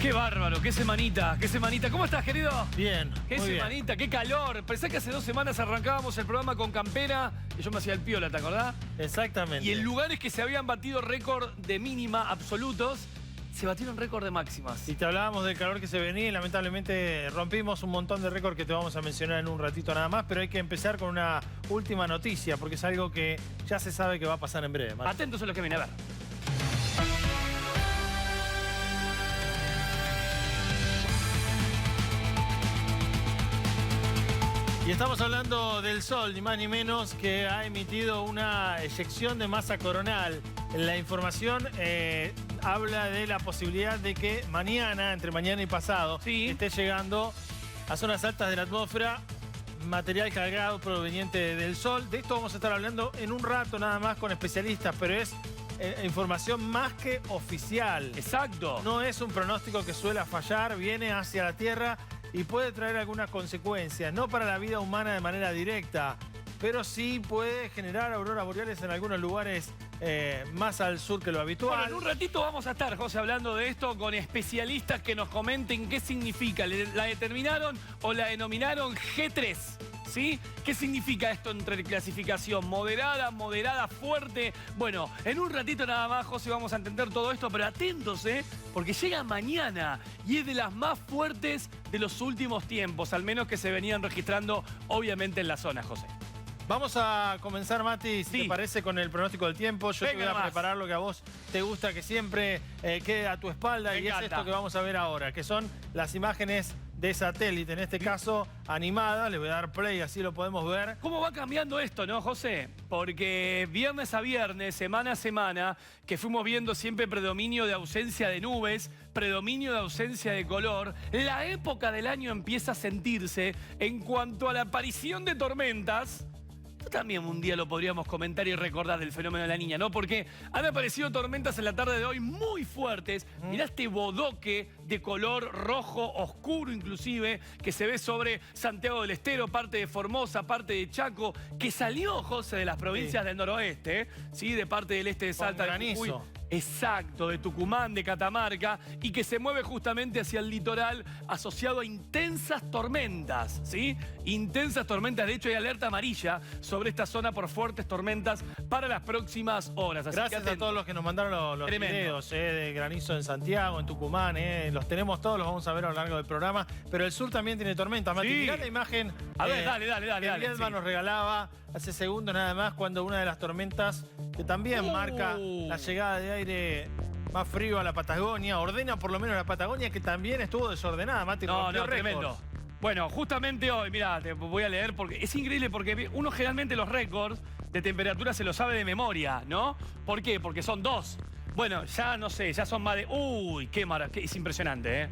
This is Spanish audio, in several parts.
Qué bárbaro, qué semanita, qué semanita. ¿Cómo estás, querido? Bien, Qué muy semanita, qué calor. Pensé que hace 2 semanas arrancábamos el programa con campera y yo me hacía el piola, ¿te acordás? Exactamente. Y en lugares que se habían batido récord de mínima absolutos, se batieron récord de máximas. Y te hablábamos del calor que se venía y lamentablemente rompimos un montón de récords que te vamos a mencionar en un ratito nada más, pero hay que empezar con una última noticia porque es algo que ya se sabe que va a pasar en breve. Atentos a lo que viene, a ver. Y estamos hablando del Sol, ni más ni menos, que ha emitido una eyección de masa coronal. La información habla de la posibilidad de que mañana, entre mañana y pasado, esté llegando a zonas altas de la atmósfera material cargado proveniente del Sol. De esto vamos a estar hablando en un rato nada más con especialistas, pero es información más que oficial. Exacto. No es un pronóstico que suele fallar, viene hacia la Tierra y puede traer algunas consecuencias, no para la vida humana de manera directa, pero sí puede generar auroras boreales en algunos lugares más al sur que lo habitual. Bueno, en un ratito vamos a estar, José, hablando de esto con especialistas que nos comenten qué significa. ¿La determinaron o la denominaron G3? ¿Sí? ¿Qué significa esto entre clasificación? ¿Moderada, moderada, fuerte? Bueno, en un ratito nada más, José, vamos a entender todo esto, pero atentos, porque llega mañana y es de las más fuertes de los últimos tiempos, al menos que se venían registrando, obviamente, en la zona, José. Vamos a comenzar, Mati, si te parece, con el pronóstico del tiempo. Yo te voy a preparar lo que a vos te gusta, que siempre quede a tu espalda, y es esto que vamos a ver ahora, que son las imágenes de satélite, en este caso animada. Le voy a dar play, así lo podemos ver. ¿Cómo va cambiando esto, no, José? Porque viernes a viernes, semana a semana, que fuimos viendo siempre predominio de ausencia de nubes, predominio de ausencia de color, la época del año empieza a sentirse en cuanto a la aparición de tormentas. También un día lo podríamos comentar y recordar del fenómeno de la niña, ¿no? Porque han aparecido tormentas en la tarde de hoy muy fuertes. Mirá este bodoque de color rojo oscuro inclusive, que se ve sobre Santiago del Estero, parte de Formosa, parte de Chaco, que salió, José, de las provincias del noroeste, ¿sí? De parte del este de Salta, de Jujuy. Exacto, de Tucumán, de Catamarca, y que se mueve justamente hacia el litoral asociado a intensas tormentas, ¿sí? Intensas tormentas, de hecho hay alerta amarilla sobre esta zona por fuertes tormentas para las próximas horas. Así gracias a todos los que nos mandaron los videos de granizo en Santiago, en Tucumán, los tenemos todos, los vamos a ver a lo largo del programa, pero el sur también tiene tormentas. Mati, mirá la imagen a ver, dale, que Viedma nos regalaba hace segundos nada más, cuando una de las tormentas que también marca la llegada de aire más frío a la Patagonia, ordena por lo menos la Patagonia, que también estuvo desordenada, Mati. No, tremendo. Bueno, justamente hoy, mirá, te voy a leer porque es increíble, porque uno generalmente los récords de temperatura se los sabe de memoria, ¿no? ¿Por qué? Porque son 2. Bueno, ya no sé, ya son más de... Uy, qué maravilla, es impresionante,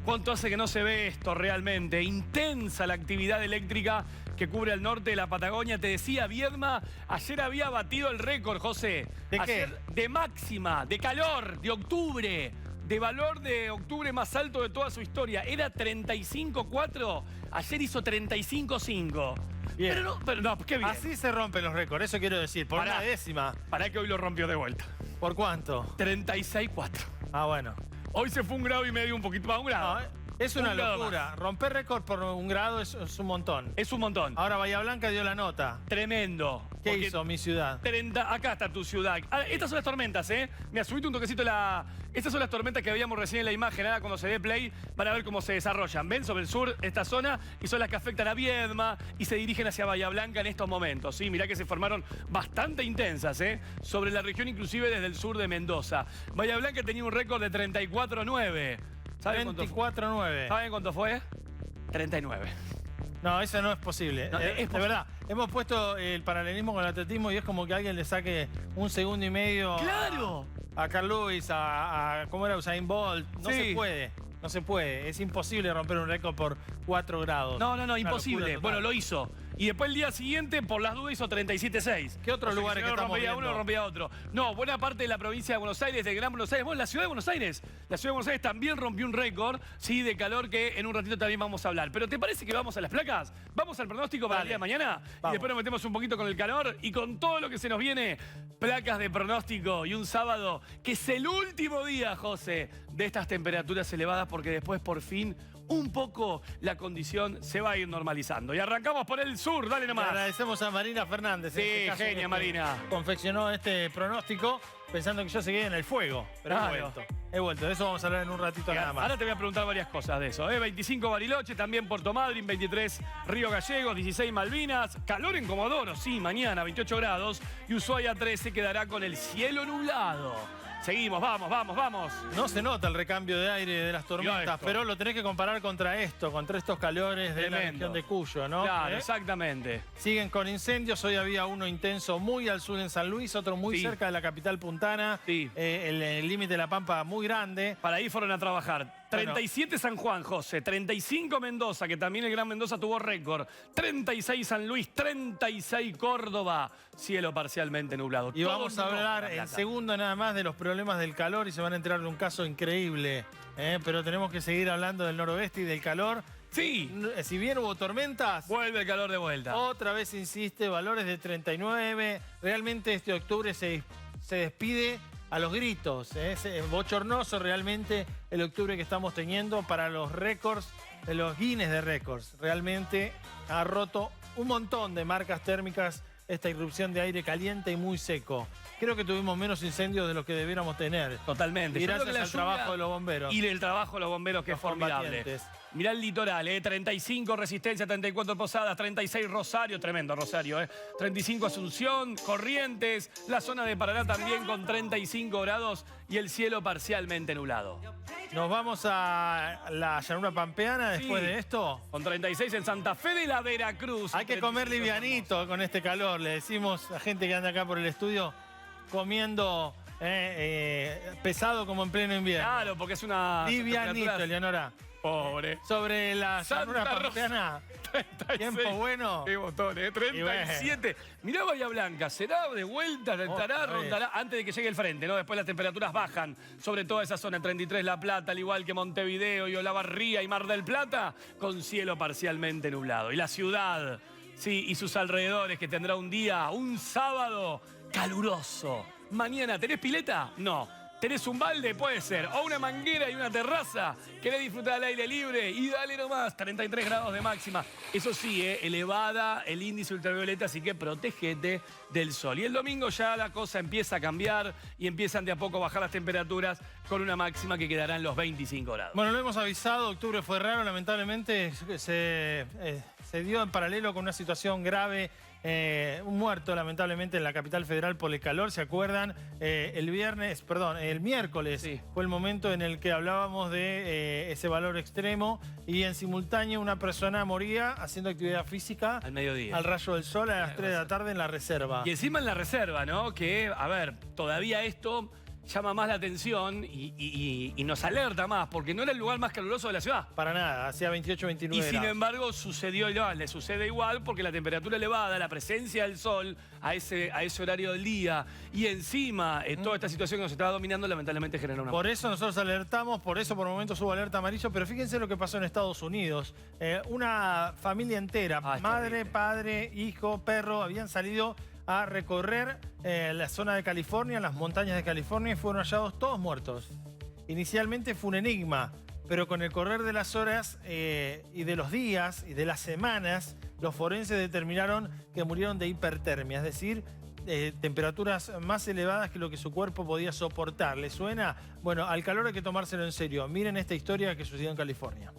¿Cuánto hace que no se ve esto realmente? Intensa la actividad eléctrica que cubre el norte de la Patagonia. Te decía, Viedma, ayer había batido el récord, José. ¿De ayer, qué? De máxima, de calor, de octubre, de valor de octubre más alto de toda su historia. Era 35,4, ayer hizo 35,5. Bien. Pero no, qué bien. Así se rompen los récords, eso quiero decir, por una décima. Pará que hoy lo rompió de vuelta. ¿Por cuánto? 36,4. Ah, bueno. Hoy se fue 1,5 grados, un poquito más, 1 grado. No, es una locura. Romper récord por 1 grado es un montón. Es un montón. Ahora Bahía Blanca dio la nota. Tremendo. ¿Qué hizo mi ciudad? Acá está tu ciudad. Estas son las tormentas, Mira, subite un toquecito Estas son las tormentas que veíamos recién en la imagen, cuando se dé play, para ver cómo se desarrollan. ¿Ven? Sobre el sur, esta zona, y son las que afectan a Viedma y se dirigen hacia Bahía Blanca en estos momentos, ¿sí? Mirá que se formaron bastante intensas, sobre la región, inclusive desde el sur de Mendoza. Bahía Blanca tenía un récord de 34,9. ¿Saben 24,9. ¿Saben cuánto fue? 39. No, eso no es posible. No, de verdad, hemos puesto el paralelismo con el atletismo y es como que alguien le saque 1,5 segundos. ¡Claro! A Carl Lewis, ¿cómo era? Usain Bolt. No se puede. No se puede. Es imposible romper un récord por 4 grados. No, imposible. Bueno, lo hizo. Y después el día siguiente, por las dudas, hizo 37,6. ¿Qué otros lugares que estamos viendo? Uno rompía otro. No, buena parte de la provincia de Buenos Aires, del Gran Buenos Aires. Bueno, la ciudad de Buenos Aires. La ciudad de Buenos Aires también rompió un récord, sí, de calor, que en un ratito también vamos a hablar. Pero ¿te parece que vamos a las placas? ¿Vamos al pronóstico para el día de mañana? Vamos. Y después nos metemos un poquito con el calor y con todo lo que se nos viene. Placas de pronóstico y un sábado que es el último día, José, de estas temperaturas elevadas. porque después por fin un poco la condición se va a ir normalizando. Y arrancamos por el sur, dale Le nomás. agradecemos a Marina Fernández. Sí, en este caso, genia, que Marina. confeccionó este pronóstico pensando que yo seguía en el fuego. Pero Claro. he vuelto. De eso vamos a hablar en un ratito nada más. Ahora te voy a preguntar varias cosas de eso. 25 Bariloche, también Puerto Madryn, 23 Río Gallegos, 16 Malvinas. Calor en Comodoro, sí, mañana 28 grados. Y Ushuaia 13 quedará con el cielo nublado. Seguimos, vamos, vamos, vamos. No se nota el recambio de aire de las tormentas, esto. pero lo tenés que comparar contra estos calores de la Tremendo. región de Cuyo, ¿no? Claro, exactamente. Siguen con incendios. Hoy había uno intenso muy al sur en San Luis, otro muy Sí. cerca de la capital puntana. Sí. El límite de la Pampa muy grande. Para ahí fueron a trabajar. 37 San Juan, José. 35 Mendoza, que también el Gran Mendoza tuvo récord. 36 San Luis, 36 Córdoba. Cielo parcialmente nublado. Y Todo vamos a en hablar roja, en Plata. segundo nada más de los problemas del calor y se van a enterar de un caso increíble. Pero tenemos que seguir hablando del noroeste y del calor. Sí, Si bien hubo tormentas, vuelve el calor de vuelta. otra vez insiste, valores de 39. Realmente este octubre se despide a los gritos. Es bochornoso realmente el octubre que estamos teniendo para los récords, de los Guinness de récords. Realmente ha roto un montón de marcas térmicas esta irrupción de aire caliente y muy seco. Creo que tuvimos menos incendios de los que debiéramos tener. Totalmente. Y Yo creo gracias que la al lluvia trabajo de los bomberos. Y el trabajo de los bomberos, que Los es formidable. combatientes. Mirá el litoral, 35 Resistencia, 34 Posadas, 36 Rosario, tremendo Rosario, 35 Asunción, Corrientes, la zona de Paraná también con 35 grados y el cielo parcialmente nublado. Nos vamos a la llanura pampeana después Sí. de esto. Con 36 en Santa Fe de la Veracruz. Hay que comer 35 livianito con este calor. Le decimos a gente que anda acá por el estudio comiendo pesado como en pleno invierno. Claro, porque es una... Livianito, temperaturas- Eleonora. Pobre. Sobre la Santa llanura Rosa. pampeana, 36. tiempo bueno. Qué botones, 37. Mirá Bahía Blanca, será de vuelta, estará, Otra vez. rondará antes de que llegue el frente, ¿no? Después las temperaturas bajan sobre toda esa zona, 33 La Plata, al igual que Montevideo y Olavarría y Mar del Plata, con cielo parcialmente nublado. Y la ciudad, sí, y sus alrededores, que tendrá un día, un sábado caluroso. Mañana, ¿tenés pileta? No. ¿Tenés un balde? Puede ser. O una manguera y una terraza. ¿Querés disfrutar del aire libre? Y dale nomás, 33 grados de máxima. Eso sí, elevada el índice ultravioleta, así que protégete del sol. Y el domingo ya la cosa empieza a cambiar y empiezan de a poco a bajar las temperaturas con una máxima que quedará en los 25 grados. Bueno, lo hemos avisado, octubre fue raro, lamentablemente se dio en paralelo con una situación grave. Un muerto lamentablemente en la capital federal por el calor, ¿se acuerdan? El miércoles Sí. fue el momento en el que hablábamos de ese valor extremo y en simultáneo una persona moría haciendo actividad física Al mediodía. al rayo del sol a las 3 de la tarde en la reserva. Y encima en la reserva, ¿no? Que, a ver, todavía esto llama más la atención y nos alerta más, porque no era el lugar más caluroso de la ciudad. Para nada, hacía 28, 29 Y sin grados. embargo sucedió igual, le sucede igual porque la temperatura elevada, la presencia del sol a ese horario del día y encima toda esta situación que nos estaba dominando lamentablemente genera una... Por eso nosotros alertamos, por eso por momentos hubo alerta amarillo, pero fíjense lo que pasó en Estados Unidos. Una familia entera, es madre, terrible. padre, hijo, perro, habían salido a recorrer la zona de California, las montañas de California, y fueron hallados todos muertos. Inicialmente fue un enigma, pero con el correr de las horas y de los días y de las semanas, los forenses determinaron que murieron de hipertermia, es decir, temperaturas más elevadas que lo que su cuerpo podía soportar. ¿Le suena? Bueno, al calor hay que tomárselo en serio. Miren esta historia que sucedió en California.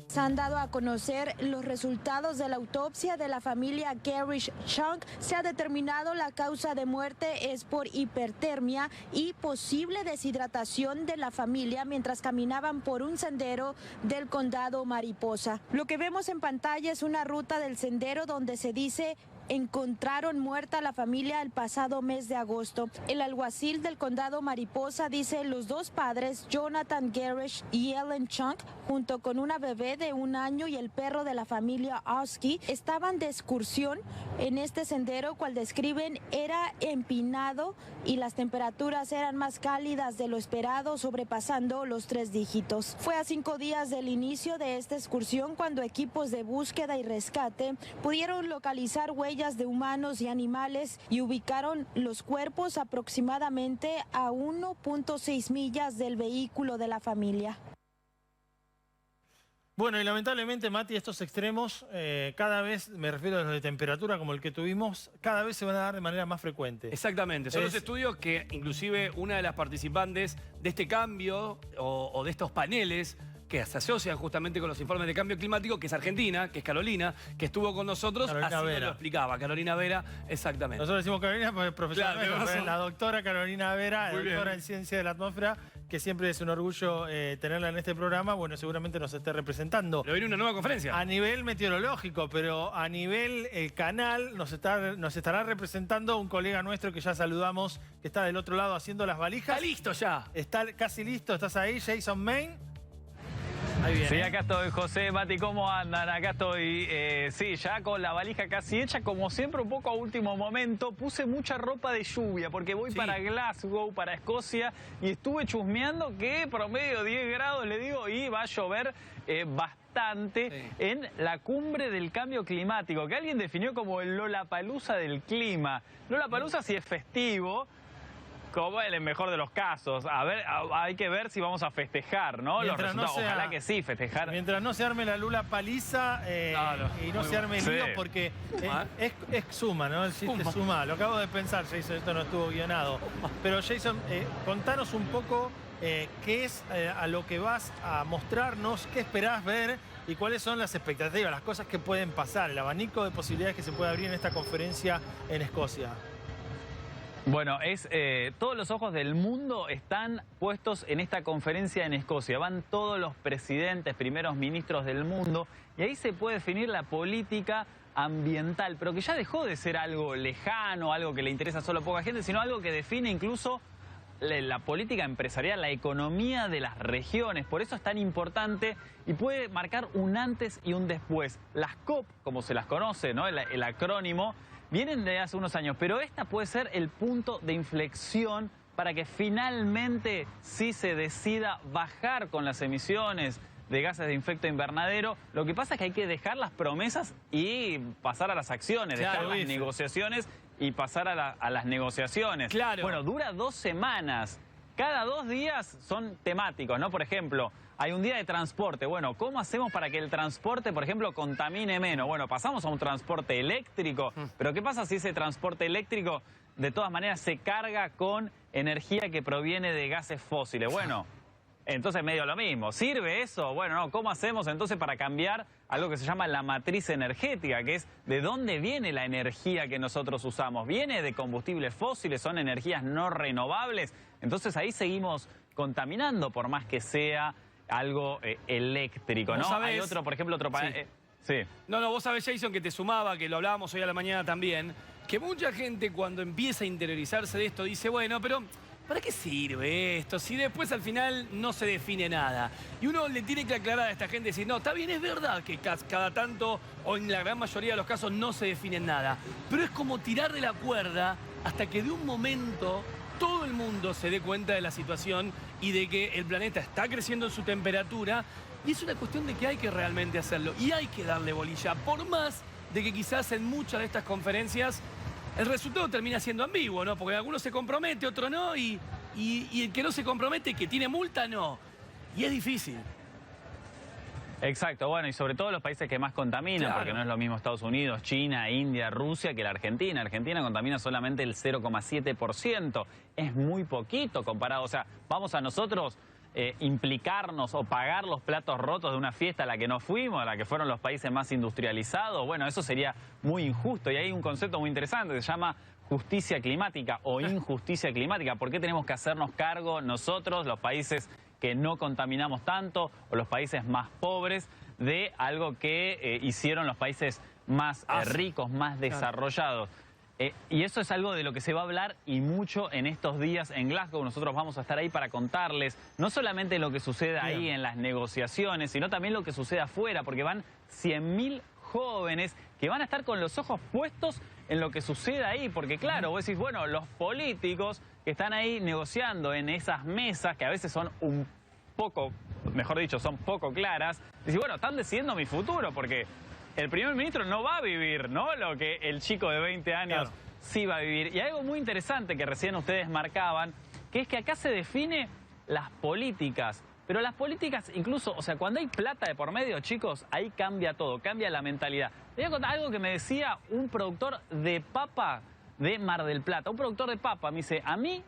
Se han dado a conocer los resultados de la autopsia de la familia Garish Chunk. Se ha determinado la causa de muerte es por hipertermia y posible deshidratación de la familia mientras caminaban por un sendero del condado Mariposa. Lo que vemos en pantalla es una ruta del sendero donde se dice encontraron muerta a la familia el pasado mes de agosto. El alguacil del condado Mariposa dice los dos padres, Jonathan Garish y Ellen Chunk, junto con una bebé de 1 año y el perro de la familia Oski, estaban de excursión en este sendero, cual describen era empinado y las temperaturas eran más cálidas de lo esperado, sobrepasando los 3 dígitos. Fue a 5 días del inicio de esta excursión cuando equipos de búsqueda y rescate pudieron localizar huellas de humanos y animales y ubicaron los cuerpos aproximadamente a 1.6 millas del vehículo de la familia. Bueno, y lamentablemente, Mati, estos extremos, cada vez, me refiero a los de temperatura como el que tuvimos, cada vez se van a dar de manera más frecuente. Exactamente. Son los estudios que inclusive una de las participantes de este cambio o de estos paneles que se asocian justamente con los informes de cambio climático, que es Argentina, que es Carolina, que estuvo con nosotros, Carolina así Vera. nos lo explicaba. Carolina Vera, exactamente. Nosotros decimos Carolina porque es profesora, Claro, nuestra, pero es la doctora Carolina Vera, Muy doctora bien. en Ciencia de la Atmósfera, que siempre es un orgullo tenerla en este programa. Bueno, seguramente nos esté representando. Lo viene una nueva conferencia. A nivel meteorológico, pero a nivel el canal nos estará representando un colega nuestro que ya saludamos, que está del otro lado haciendo las valijas. Está listo ya. Está casi listo, ¿estás ahí, Jason Main? Ahí viene. Sí, acá estoy, José, Mati, ¿cómo andan? Acá estoy, sí, ya con la valija casi hecha, como siempre, un poco a último momento. Puse mucha ropa de lluvia porque voy para Glasgow, para Escocia, y estuve chusmeando que promedio 10 grados, le digo, y va a llover bastante en la cumbre del cambio climático, que alguien definió como el Lollapalooza del clima. Lollapalooza sí es festivo, como en el mejor de los casos. A ver, hay que ver si vamos a festejar, ¿no? Los resultados. Ojalá que sí, festejar. Mientras no se arme la Lula paliza Claro, y no se arme el lío, Sí. porque es suma, ¿no? El chiste es suma. Lo acabo de pensar, Jason, esto no estuvo guionado. Pero Jason, contanos un poco qué es a lo que vas a mostrarnos, qué esperás ver y cuáles son las expectativas, las cosas que pueden pasar, el abanico de posibilidades que se puede abrir en esta conferencia en Escocia. Bueno, todos los ojos del mundo están puestos en esta conferencia en Escocia. Van todos los presidentes, primeros ministros del mundo, y ahí se puede definir la política ambiental, pero que ya dejó de ser algo lejano, algo que le interesa solo a poca gente, sino algo que define incluso la política empresarial, la economía de las regiones. Por eso es tan importante y puede marcar un antes y un después. Las COP, como se las conoce, ¿no? El acrónimo, vienen de hace unos años, pero esta puede ser el punto de inflexión para que finalmente sí se decida bajar con las emisiones de gases de efecto invernadero. Lo que pasa es que hay que dejar las promesas y pasar a las acciones, dejar las negociaciones y pasar a las negociaciones. Claro. Bueno, dura 2 semanas. Cada 2 días son temáticos, ¿no? Por ejemplo, hay un día de transporte. Bueno, ¿cómo hacemos para que el transporte, por ejemplo, contamine menos? Bueno, pasamos a un transporte eléctrico. Pero ¿qué pasa si ese transporte eléctrico de todas maneras se carga con energía que proviene de gases fósiles? Bueno, entonces medio lo mismo. ¿Sirve eso? Bueno, no. ¿Cómo hacemos entonces para cambiar algo que se llama la matriz energética, que es de dónde viene la energía que nosotros usamos? ¿Viene de combustibles fósiles? ¿Son energías no renovables? Entonces ahí seguimos contaminando por más que sea algo eléctrico, ¿no? ¿Sabés? Hay otro, por ejemplo, otro... Sí. No, vos sabés, Jason, que te sumaba, que lo hablábamos hoy a la mañana también, que mucha gente cuando empieza a interiorizarse de esto dice, bueno, pero ¿para qué sirve esto? Si después al final no se define nada. Y uno le tiene que aclarar a esta gente y decir, no, está bien, es verdad que cada tanto, o en la gran mayoría de los casos, no se define nada. Pero es como tirar de la cuerda hasta que de un momento todo el mundo se dé cuenta de la situación y de que el planeta está creciendo en su temperatura. Y es una cuestión de que hay que realmente hacerlo. Y hay que darle bolilla. Por más de que quizás en muchas de estas conferencias el resultado termina siendo ambiguo, ¿no? Porque alguno se compromete, otro no, y el que no se compromete, que tiene multa, no. Y es difícil. Exacto, bueno, y sobre todo los países que más contaminan, Claro. porque no es lo mismo Estados Unidos, China, India, Rusia que la Argentina. Argentina contamina solamente el 0,7%. Es muy poquito comparado. O sea, vamos a nosotros implicarnos o pagar los platos rotos de una fiesta a la que no fuimos, a la que fueron los países más industrializados. Bueno, eso sería muy injusto. Y hay un concepto muy interesante que se llama justicia climática o injusticia climática. ¿Por qué tenemos que hacernos cargo nosotros, los países que no contaminamos tanto, o los países más pobres, de algo que hicieron los países más ricos, más desarrollados? Y eso es algo de lo que se va a hablar y mucho en estos días en Glasgow. Nosotros vamos a estar ahí para contarles no solamente lo que sucede ahí en las negociaciones, sino también lo que sucede afuera, porque van 100.000 jóvenes que van a estar con los ojos puestos en lo que sucede ahí. Porque claro, vos decís, bueno, los políticos que están ahí negociando en esas mesas, que a veces son un poco, mejor dicho, son poco claras, decís, bueno, están decidiendo mi futuro, porque el primer ministro no va a vivir, ¿no?, lo que el chico de 20 años sí va a vivir. Y algo muy interesante que recién ustedes marcaban, que es que acá se define las políticas Pero las políticas, incluso, o sea, cuando hay plata de por medio, chicos, ahí cambia todo, cambia la mentalidad. Te voy a contar algo que me decía un productor de papa de Mar del Plata. Un productor de papa me dice, a mí,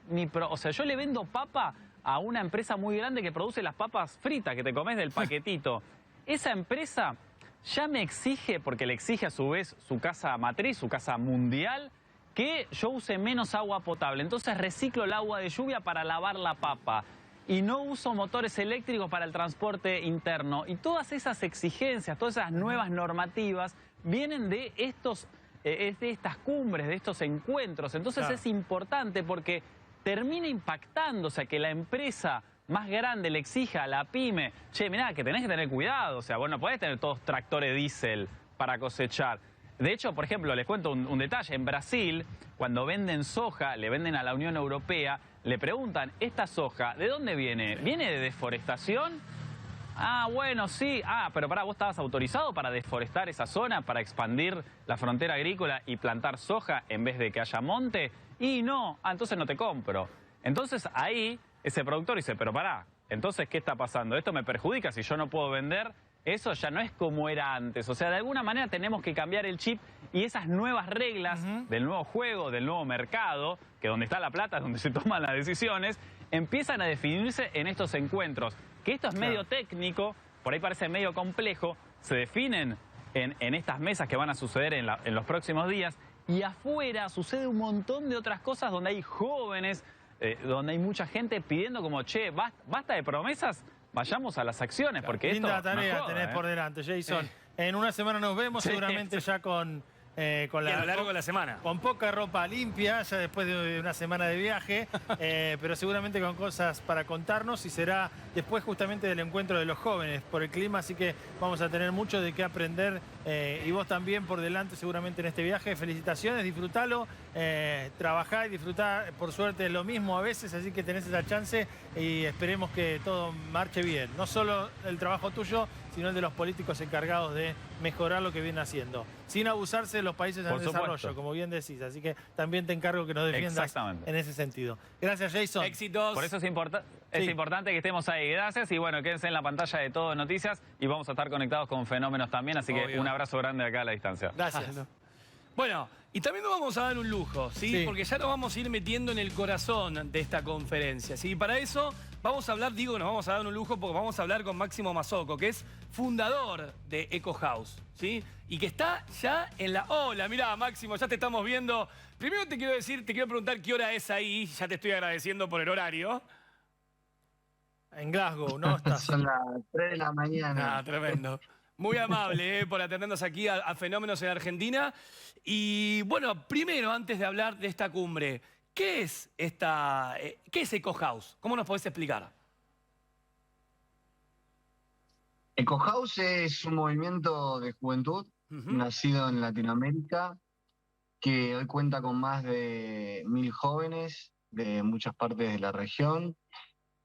o sea, yo le vendo papa a una empresa muy grande que produce las papas fritas que te comes del paquetito. Esa empresa ya me exige, porque le exige a su vez su casa matriz, su casa mundial, que yo use menos agua potable. Entonces reciclo el agua de lluvia para lavar la papa. Y no uso motores eléctricos para el transporte interno. Y todas esas exigencias, todas esas nuevas normativas vienen de estas cumbres, de estos encuentros. Entonces es importante porque termina impactando, o sea, que la empresa más grande le exija a la pyme, che, mirá, que tenés que tener cuidado, o sea, vos no podés tener todos tractores diésel para cosechar. De hecho, por ejemplo, les cuento un detalle, en Brasil, cuando venden soja, le venden a la Unión Europea, le preguntan, ¿esta soja de dónde viene? ¿Viene de deforestación? Ah, bueno, sí. Ah, pero pará, ¿vos estabas autorizado para deforestar esa zona, para expandir la frontera agrícola y plantar soja en vez de que haya monte? Y no, entonces no te compro. Entonces ahí ese productor dice, pero pará, entonces ¿qué está pasando? Esto me perjudica, si yo no puedo vender, eso ya no es como era antes. O sea, de alguna manera tenemos que cambiar el chip y esas nuevas reglas del nuevo juego, del nuevo mercado, que donde está la plata es donde se toman las decisiones, empiezan a definirse en estos encuentros. Que esto es medio técnico, por ahí parece medio complejo, se definen en estas mesas que van a suceder en los próximos días, y afuera sucede un montón de otras cosas donde hay jóvenes, donde hay mucha gente pidiendo como, che, basta de promesas, vayamos a las acciones, porque linda esto tarea no joda, tenés por delante, Jason. En una semana nos vemos, seguramente ya con Y a lo largo de la semana. Con poca ropa limpia, ya después de una semana de viaje, pero seguramente con cosas para contarnos, y será después justamente del encuentro de los jóvenes por el clima, así que vamos a tener mucho de qué aprender, y vos también por delante seguramente en este viaje. Felicitaciones, disfrutalo, trabajá y disfrutá, por suerte lo mismo a veces, así que tenés esa chance y esperemos que todo marche bien. No solo el trabajo tuyo, sino el de los políticos encargados de mejorar lo que vienen haciendo, sin abusarse de los países en desarrollo, como bien decís. Así que también te encargo que nos defiendas en ese sentido. Gracias, Jason. Éxitos. Por eso es importante que estemos ahí. Gracias y bueno, quédense en la pantalla de Todo Noticias y vamos a estar conectados con Fenómenos también, así que un abrazo grande acá a la distancia. Gracias. Bueno, y también nos vamos a dar un lujo, ¿sí? Porque ya nos vamos a ir metiendo en el corazón de esta conferencia, ¿sí? Para eso vamos a hablar, nos vamos a dar un lujo porque vamos a hablar con Máximo Mazzocco, que es fundador de Eco House, ¿sí? Y que está ya en la... Hola, mirá, Máximo, ya te estamos viendo. Primero te quiero preguntar qué hora es ahí, ya te estoy agradeciendo por el horario. En Glasgow, ¿no? Son las 3 de la mañana. Ah, tremendo. Muy amable por atendernos aquí a Fenómenos en Argentina. Y bueno, primero, antes de hablar de esta cumbre, ¿qué es Eco House? ¿Cómo nos podés explicar? Eco House es un movimiento de juventud nacido en Latinoamérica, que hoy cuenta con más de 1000 jóvenes de muchas partes de la región.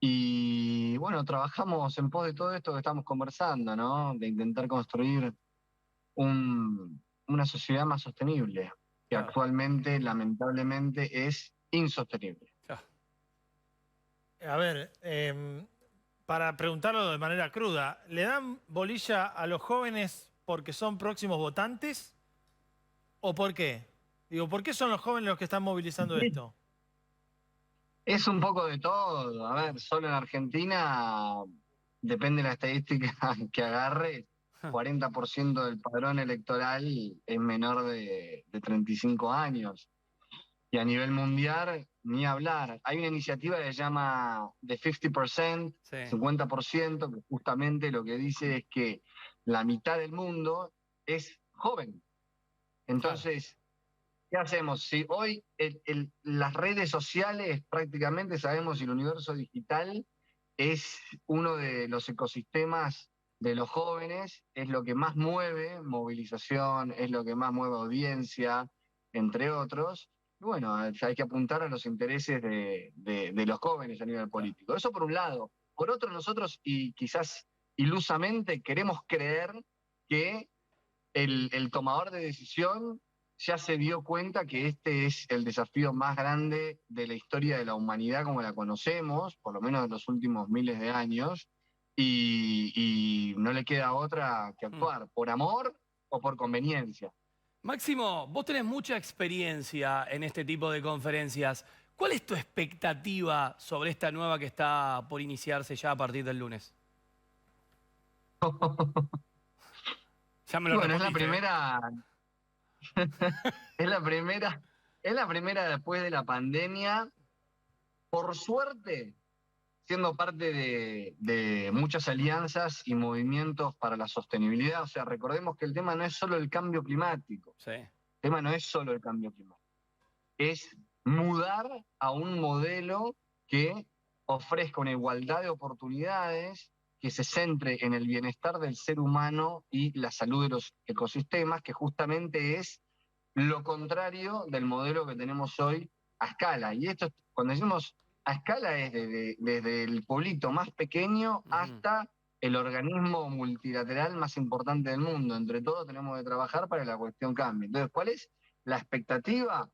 Y bueno, trabajamos en pos de todo esto que estamos conversando, ¿no? De intentar construir una sociedad más sostenible, que actualmente, lamentablemente, es insostenible. A ver, para preguntarlo de manera cruda, ¿le dan bolilla a los jóvenes porque son próximos votantes? ¿O por qué? Digo, ¿por qué son los jóvenes los que están movilizando esto? Es un poco de todo. A ver, solo en Argentina, depende de la estadística que agarre, 40% del padrón electoral es menor de 35 años. Y a nivel mundial, ni hablar. Hay una iniciativa que se llama The 50%, 50%, que justamente lo que dice es que la mitad del mundo es joven. Entonces, ¿qué hacemos? Si hoy las redes sociales prácticamente sabemos, y el universo digital es uno de los ecosistemas de los jóvenes, es lo que más mueve movilización, es lo que más mueve audiencia, entre otros. Y bueno, hay que apuntar a los intereses de los jóvenes a nivel político. Eso por un lado. Por otro, nosotros, y quizás ilusamente, queremos creer que el tomador de decisión ya se dio cuenta que este es el desafío más grande de la historia de la humanidad como la conocemos, por lo menos en los últimos miles de años, y no le queda otra que actuar, por amor o por conveniencia. Máximo, vos tenés mucha experiencia en este tipo de conferencias. ¿Cuál es tu expectativa sobre esta nueva que está por iniciarse ya a partir del lunes? Ya me lo Bueno, es la respondiste, primera, es la primera después de la pandemia. Por suerte, siendo parte de muchas alianzas y movimientos para la sostenibilidad. O sea, recordemos que el tema no es solo el cambio climático. Sí. El tema no es solo el cambio climático. Es mudar a un modelo que ofrezca una igualdad de oportunidades, que se centre en el bienestar del ser humano y la salud de los ecosistemas, que justamente es lo contrario del modelo que tenemos hoy a escala. Y esto, cuando decimos a escala, es desde el pueblito más pequeño hasta el organismo multilateral más importante del mundo. Entre todos tenemos que trabajar para que la cuestión cambie. Entonces, ¿cuál es la expectativa?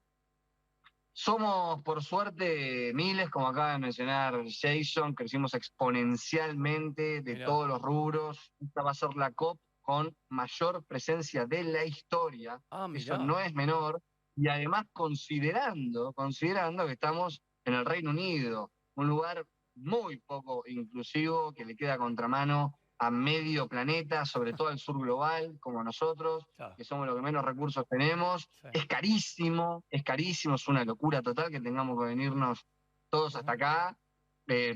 Somos, por suerte, miles, como acaba de mencionar Jason, crecimos exponencialmente de Mirá. todos los rubros. Esta va a ser la COP con mayor presencia de la historia. Ah, mirá. Eso no es menor. Y además considerando que estamos en el Reino Unido, un lugar muy poco inclusivo que le queda contramano a medio planeta, sobre todo al sur global, como nosotros, Claro. que somos los que menos recursos tenemos. Sí. Es carísimo, es una locura total que tengamos que venirnos todos hasta acá.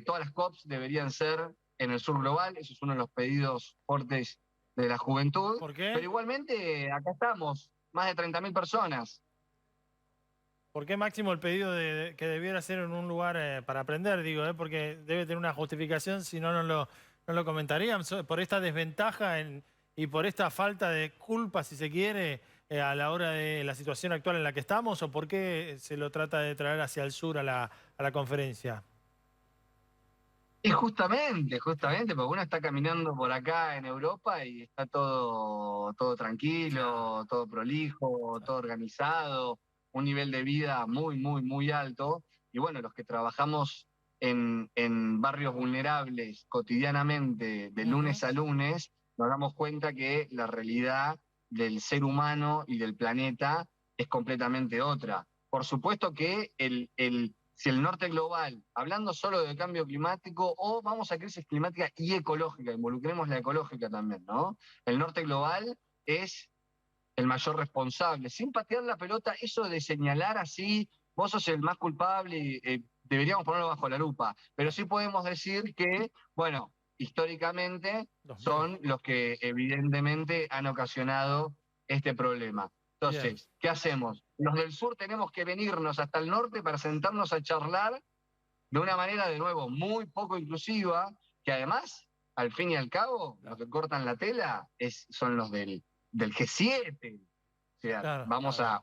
Todas las COPs deberían ser en el sur global, eso es uno de los pedidos fuertes de la juventud. ¿Por qué? Pero igualmente acá estamos, más de 30.000 personas. ¿Por qué, Máximo, el pedido de que debiera ser en un lugar para aprender? Digo, porque debe tener una justificación, si no, no lo comentarían. Por esta desventaja y por esta falta de culpa, si se quiere, a la hora de la situación actual en la que estamos, ¿o por qué se lo trata de traer hacia el sur a la conferencia? Y justamente, porque uno está caminando por acá en Europa y está todo tranquilo, todo prolijo, todo organizado, un nivel de vida muy, muy, muy alto. Y bueno, los que trabajamos en barrios vulnerables cotidianamente, de lunes a lunes, nos damos cuenta que la realidad del ser humano y del planeta es completamente otra. Por supuesto que si el norte global, hablando solo de cambio climático, o vamos a crisis climática y ecológica, involucremos la ecológica también, ¿no? El norte global es el mayor responsable. Sin patear la pelota, eso de señalar así, vos sos el más culpable, deberíamos ponerlo bajo la lupa. Pero sí podemos decir que, bueno, históricamente son los que evidentemente han ocasionado este problema. Entonces, ¿qué hacemos? Los del sur tenemos que venirnos hasta el norte para sentarnos a charlar de una manera, de nuevo, muy poco inclusiva, que además, al fin y al cabo, los que cortan la tela son los del G7. O sea, Claro, vamos a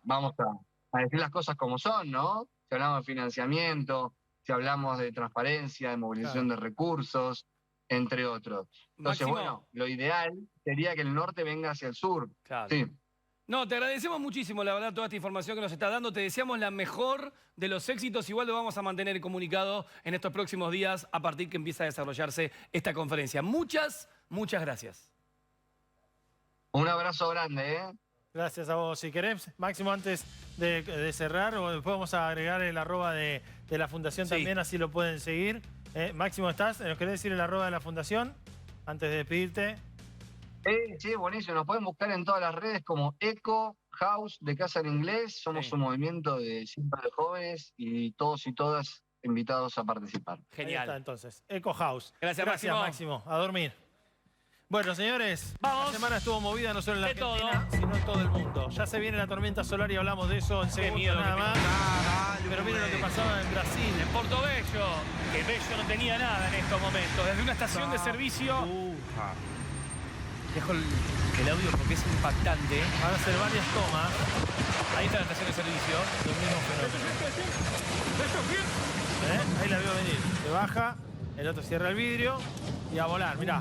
decir las cosas como son, ¿no? Si hablamos de financiamiento, si hablamos de transparencia, de movilización de recursos, entre otros. Entonces, Máximo. bueno, lo ideal sería que el norte venga hacia el sur. Claro. Sí. No, te agradecemos muchísimo, la verdad, toda esta información que nos estás dando. Te deseamos la mejor de los éxitos. Igual lo vamos a mantener comunicado en estos próximos días a partir que empieza a desarrollarse esta conferencia. Muchas, muchas gracias. Un abrazo grande, ¿eh? Gracias a vos. Si querés, Máximo, antes de cerrar, o después vamos a agregar el arroba de la Fundación también, así lo pueden seguir. Máximo, ¿estás? ¿Nos querés decir el arroba de la Fundación antes de despedirte? Sí, buenísimo. Nos pueden buscar en todas las redes como Eco House de Casa en Inglés. Somos un movimiento de siempre de jóvenes y todos y todas invitados a participar. Genial. Ahí está, entonces. Eco House. Gracias, Máximo. A dormir. Bueno, señores, vamos. La semana estuvo movida no solo en la De Argentina, sino en todo el mundo. Ya se viene la tormenta solar y hablamos de eso en segundos miedo nada que más. Pero miren lo que pasaba en Brasil. En Portobello, que Bello no tenía nada en estos momentos. Desde una estación de servicio... Dejo el audio porque es impactante. Van a hacer varias tomas. Ahí está la estación de servicio. Lo mismo fenómeno. Ahí la vio venir. Se baja, el otro cierra el vidrio y a volar. Mirá,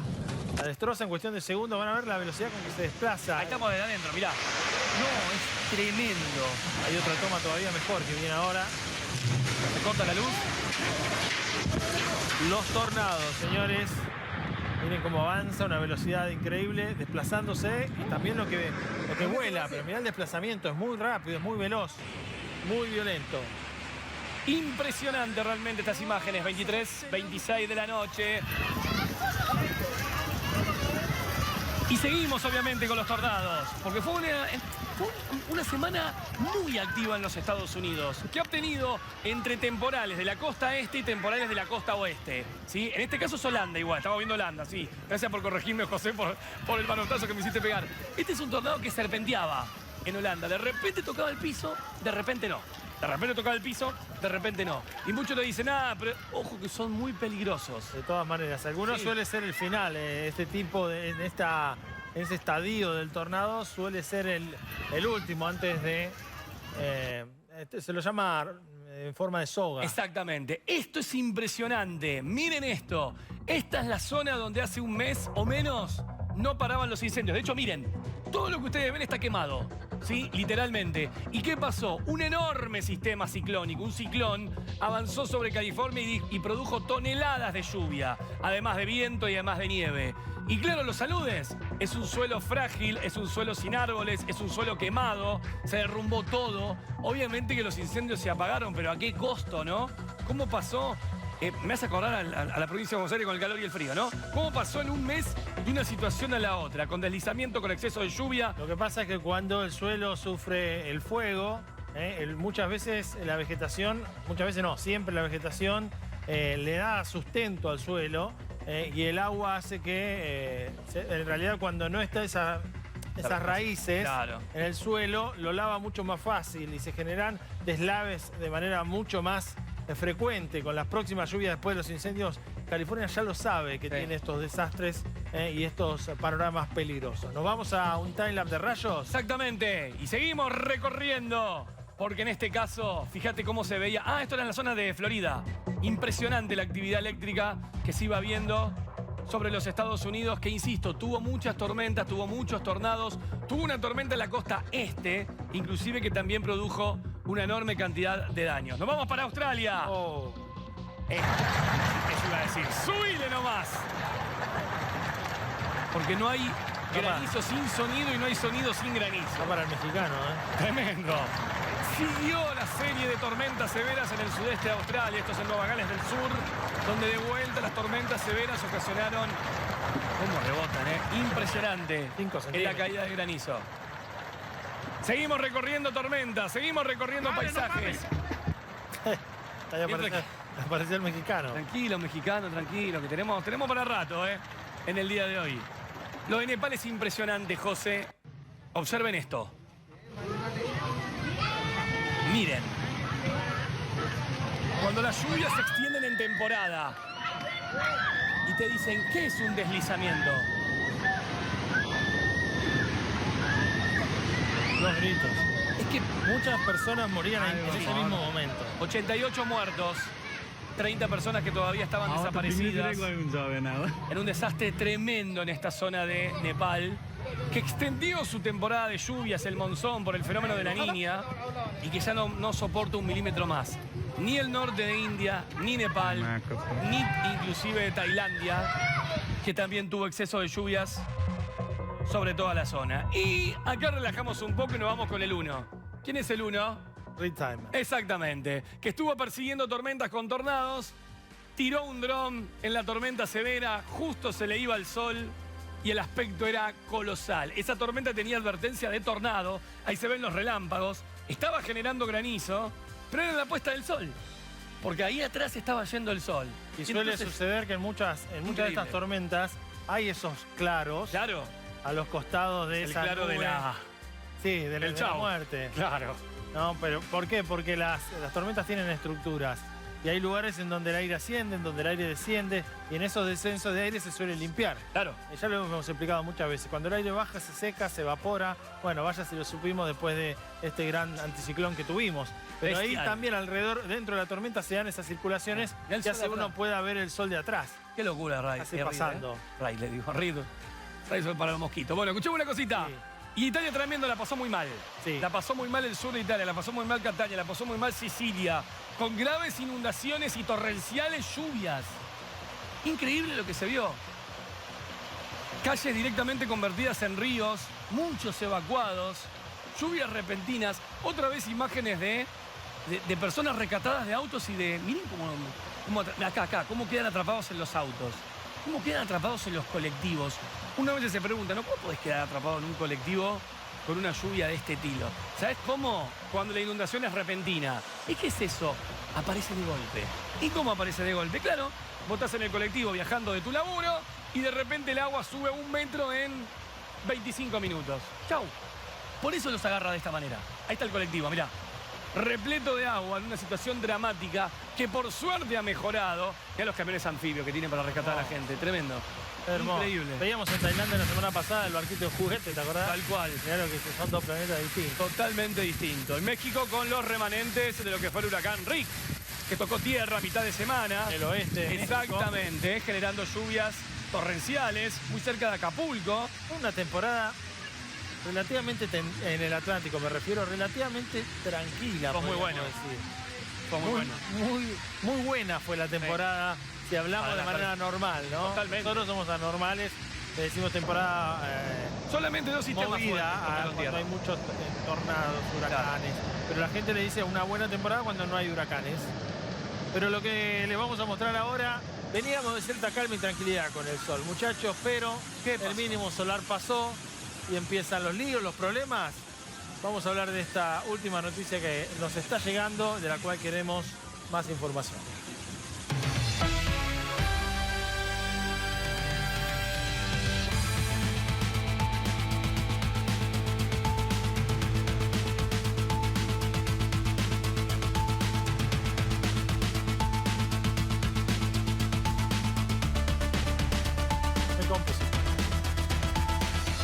la destroza en cuestión de segundos. Van a ver la velocidad con que se desplaza. Ahí estamos desde adentro, mirá. No, es tremendo. Hay otra toma todavía mejor que viene ahora. Se corta la luz. Los tornados, señores. Miren cómo avanza, una velocidad increíble, desplazándose y también lo que vuela. Pero mirá el desplazamiento, es muy rápido, es muy veloz, muy violento. Impresionante realmente estas imágenes, 23, 26 de la noche. Y seguimos obviamente con los tornados, porque fue una semana muy activa en los Estados Unidos, que ha obtenido entre temporales de la costa este y temporales de la costa oeste. ¿Sí? En este caso es Holanda igual, estamos viendo Holanda, sí. Gracias por corregirme, José, por el manotazo que me hiciste pegar. Este es un tornado que serpenteaba en Holanda. De repente tocaba el piso, de repente no. De repente tocaba el piso, de repente no. Y muchos le dicen, pero ojo que son muy peligrosos. De todas maneras, algunos suele ser el final. Este tipo, en ese estadio del tornado, suele ser el último antes de... se lo llama en forma de soga. Exactamente. Esto es impresionante. Miren esto. Esta es la zona donde hace un mes o menos no paraban los incendios. De hecho, miren, todo lo que ustedes ven está quemado. ¿Sí? Literalmente. ¿Y qué pasó? Un enorme sistema ciclónico, un ciclón, avanzó sobre California y produjo toneladas de lluvia, además de viento y además de nieve. Y claro, los aludes, es un suelo frágil, es un suelo sin árboles, es un suelo quemado, se derrumbó todo. Obviamente que los incendios se apagaron, pero ¿a qué costo, no? ¿Cómo pasó? Me hace acordar a la provincia de Buenos Aires con el calor y el frío, ¿no? ¿Cómo pasó en un mes de una situación a la otra? Con deslizamiento, con exceso de lluvia. Lo que pasa es que cuando el suelo sufre el fuego, muchas veces la vegetación, muchas veces no, siempre la vegetación le da sustento al suelo y el agua hace que, en realidad, cuando no está esas raíces en el suelo, lo lava mucho más fácil y se generan deslaves de manera mucho más frecuente. Con las próximas lluvias después de los incendios, California ya lo sabe que tiene estos desastres y estos panoramas peligrosos. ¿Nos vamos a un timelapse de rayos? Exactamente. Y seguimos recorriendo, porque en este caso, fíjate cómo se veía. Esto era en la zona de Florida. Impresionante la actividad eléctrica que se iba viendo sobre los Estados Unidos, que insisto, tuvo muchas tormentas, tuvo muchos tornados, tuvo una tormenta en la costa este, inclusive que también produjo una enorme cantidad de daños. Nos vamos para Australia. Eso iba a decir, subile nomás. Porque no hay granizo sin sonido y no hay sonido sin granizo. Va para el mexicano, Tremendo. Siguió la serie de tormentas severas en el sudeste de Australia. Esto es en Nueva Gales del Sur, donde de vuelta las tormentas severas ocasionaron... ¿Cómo rebotan, Impresionante 5 en la caída del granizo. Seguimos recorriendo tormentas, seguimos recorriendo paisajes. Apareció el mexicano. Tranquilo, mexicano, tranquilo, que tenemos para rato, en el día de hoy. Lo de Nepal es impresionante, José. Observen esto. Miren. Cuando las lluvias se extienden en temporada y te dicen, ¿qué es un deslizamiento? Los gritos. Es que muchas personas morían en ese mismo momento. 88 muertos, 30 personas que todavía estaban desaparecidas. En un desastre tremendo en esta zona de Nepal, que extendió su temporada de lluvias, el monzón, por el fenómeno de la Niña, y que ya no soporta un milímetro más. Ni el norte de India, ni Nepal, ni inclusive Tailandia, que también tuvo exceso de lluvias sobre toda la zona. Y acá relajamos un poco y nos vamos con el 1. ¿Quién es el 1? Reed Time. Exactamente. Que estuvo persiguiendo tormentas con tornados, tiró un dron en la tormenta severa, justo se le iba el sol y el aspecto era colosal. Esa tormenta tenía advertencia de tornado, ahí se ven los relámpagos, estaba generando granizo, pero era la puesta del sol, porque ahí atrás estaba yendo el sol. Y suele entonces, suceder que en muchas de estas tormentas hay esos claros. Claro. A los costados de esa claro nube. de la... Sí, de la muerte. Claro. No, pero ¿por qué? Porque las tormentas tienen estructuras. Y hay lugares en donde el aire asciende, en donde el aire desciende, y en esos descensos de aire se suele limpiar. Claro. Ya lo hemos explicado muchas veces. Cuando el aire baja, se seca, se evapora. Bueno, vaya si lo supimos después de este gran anticiclón que tuvimos. Pero ahí también alrededor, dentro de la tormenta, se dan esas circulaciones que hace uno pueda ver el sol de atrás. Qué locura, Ray. Así pasando. Ray le dijo, Ray sol para los mosquitos. Bueno, escuchemos una cosita. Sí. Y Italia tremendo la pasó muy mal. Sí. La pasó muy mal el sur de Italia, la pasó muy mal Catania, la pasó muy mal Sicilia, con graves inundaciones y torrenciales lluvias. Increíble lo que se vio. calles directamente convertidas en ríos, muchos evacuados, lluvias repentinas, otra vez imágenes de personas rescatadas de autos y de... Miren cómo quedan atrapados en los autos, cómo quedan atrapados en los colectivos. Una vez se pregunta, ¿no? ¿Cómo podés quedar atrapado en un colectivo con una lluvia de este estilo? ¿Sabes cómo? Cuando la inundación es repentina. ¿Y qué es eso? Aparece de golpe. ¿Y cómo aparece de golpe? Claro, vos estás en el colectivo viajando de tu laburo y de repente el agua sube 1 metro en 25 minutos. ¡Chau! Por eso los agarra de esta manera. Ahí está el colectivo, mirá. Repleto de agua, en una situación dramática que por suerte ha mejorado. Mirá los camiones anfibios que tienen para rescatar a la gente. Tremendo. Hermoso. Increíble. Veíamos en Tailandia la semana pasada el barquito de juguete, ¿te acordás? Tal cual. Mirá lo que son 2 planetas distintos. Totalmente distinto. En México con los remanentes de lo que fue el huracán Rick, que tocó tierra a mitad de semana. El oeste de Exactamente, generando lluvias torrenciales muy cerca de Acapulco. Una temporada relativamente, en el Atlántico me refiero, relativamente tranquila. Fue muy podríamos bueno. decir. Fue muy bueno. Muy buena fue la temporada, si hablamos Para de la manera normal, ¿no? Totalmente. Nosotros somos anormales, le decimos temporada Solamente 2 sistemas movida fuertes cuando hay muchos tornados, huracanes. Pero la gente le dice una buena temporada cuando no hay huracanes. Pero lo que les vamos a mostrar ahora, veníamos de cierta calma y tranquilidad con el sol, muchachos, pero el mínimo solar pasó y empiezan los líos, los problemas. Vamos a hablar de esta última noticia que nos está llegando, de la cual queremos más información.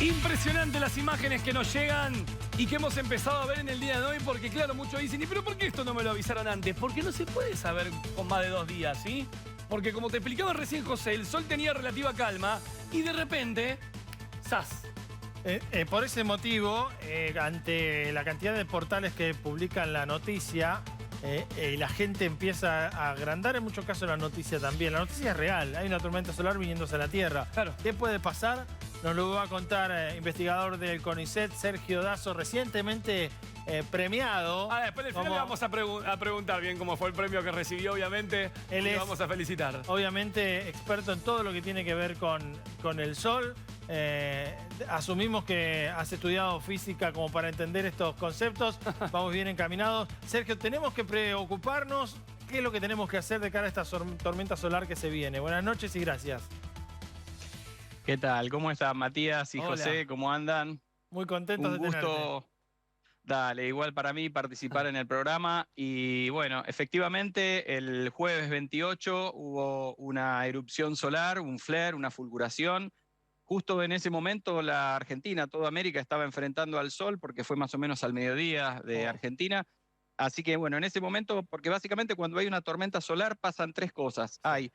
Impresionante las imágenes que nos llegan y que hemos empezado a ver en el día de hoy, porque claro, muchos dicen, ¿y pero por qué esto no me lo avisaron antes? Porque no se puede saber con más de 2 días, ¿sí? Porque como te explicaba recién José, el sol tenía relativa calma y de repente, ¡zas! Por ese motivo, ante la cantidad de portales que publican la noticia, la gente empieza a agrandar en muchos casos la noticia también. La noticia es real, hay una tormenta solar viniéndose a la Tierra. Claro. ¿Qué puede pasar? Nos lo va a contar investigador del CONICET, Sergio Dazo, recientemente premiado. Después del final le vamos a preguntar bien cómo fue el premio que recibió, obviamente. Él y le es, vamos a felicitar. Obviamente, experto en todo lo que tiene que ver con el sol. Asumimos que has estudiado física como para entender estos conceptos. Vamos bien encaminados. Sergio, tenemos que preocuparnos. ¿Qué es lo que tenemos que hacer de cara a esta tormenta solar que se viene? Buenas noches y gracias. ¿Qué tal? ¿Cómo están Matías y Hola. José? ¿Cómo andan? Muy contentos Un de tenerte. gusto. Dale, igual para mí participar en el programa. Y bueno, efectivamente el jueves 28 hubo una erupción solar, un flare, una fulguración. Justo en ese momento la Argentina, toda América estaba enfrentando al sol porque fue más o menos al mediodía de Argentina. Así que bueno, en ese momento, porque básicamente cuando hay una tormenta solar pasan 3 cosas. Hay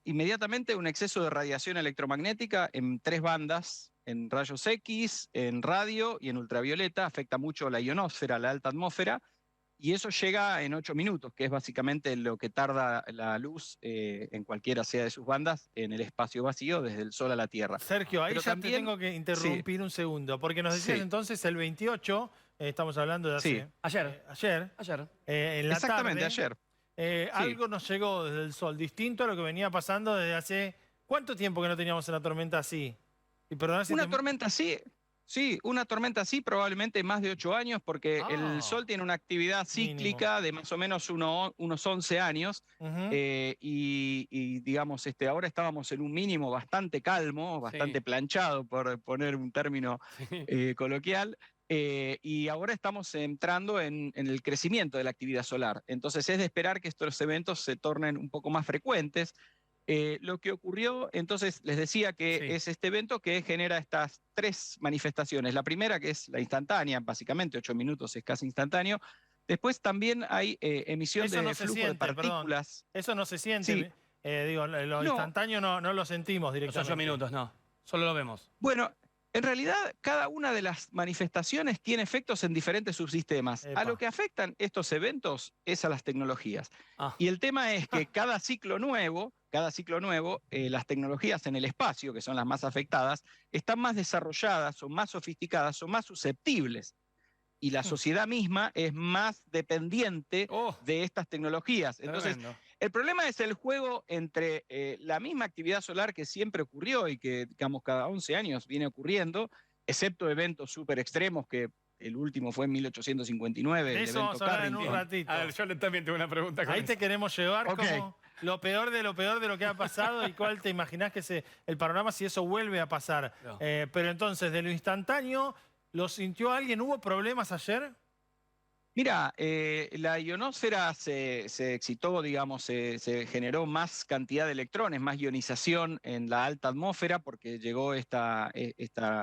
inmediatamente un exceso de radiación electromagnética en 3 bandas, en rayos X, en radio y en ultravioleta. Afecta mucho la ionosfera, la alta atmósfera, y eso llega en 8 minutos, que es básicamente lo que tarda la luz en cualquiera sea de sus bandas en el espacio vacío desde el Sol a la Tierra. Sergio, ahí Pero ya también, te tengo que interrumpir un segundo, porque nos decías entonces el 28, estamos hablando de hace... Ayer. Ayer. En la Exactamente, tarde, ayer. algo nos llegó desde el sol, distinto a lo que venía pasando desde hace... ¿Cuánto tiempo que no teníamos una tormenta así? Y perdona si Una tormenta así, sí, una tormenta así probablemente más de 8 años, porque el Sol tiene una actividad cíclica de más o menos unos 11 años, y digamos, ahora estábamos en un mínimo bastante calmo, bastante planchado, por poner un término coloquial. Y ahora estamos entrando en el crecimiento de la actividad solar. Entonces es de esperar que estos eventos se tornen un poco más frecuentes. Lo que ocurrió, entonces les decía que es este evento que genera estas 3 manifestaciones. La primera, que es la instantánea, básicamente 8 minutos es casi instantáneo. Después también hay emisión de flujo de partículas. Eso no se siente. Digo, lo instantáneo no lo sentimos directamente. Los 8 minutos, no. Solo lo vemos. Bueno, en realidad, cada una de las manifestaciones tiene efectos en diferentes subsistemas. A lo que afectan estos eventos es a las tecnologías. Y el tema es que cada ciclo nuevo, cada ciclo nuevo, las tecnologías en el espacio, que son las más afectadas, están más desarrolladas, son más sofisticadas, son más susceptibles. Y la sociedad misma es más dependiente de estas tecnologías. Entonces, el problema es el juego entre la misma actividad solar que siempre ocurrió y que, digamos, cada 11 años viene ocurriendo, excepto eventos súper extremos que el último fue en 1859. De eso vamos a hablar en un ratito. A ver, yo también tengo una pregunta con Ahí eso. te queremos llevar como lo peor de lo que ha pasado y cuál te imaginás que es el panorama si eso vuelve a pasar. No. Pero entonces, de lo instantáneo, ¿lo sintió alguien? ¿Hubo problemas ayer? Mira, la ionosfera se excitó, digamos, se generó más cantidad de electrones, más ionización en la alta atmósfera porque llegó esta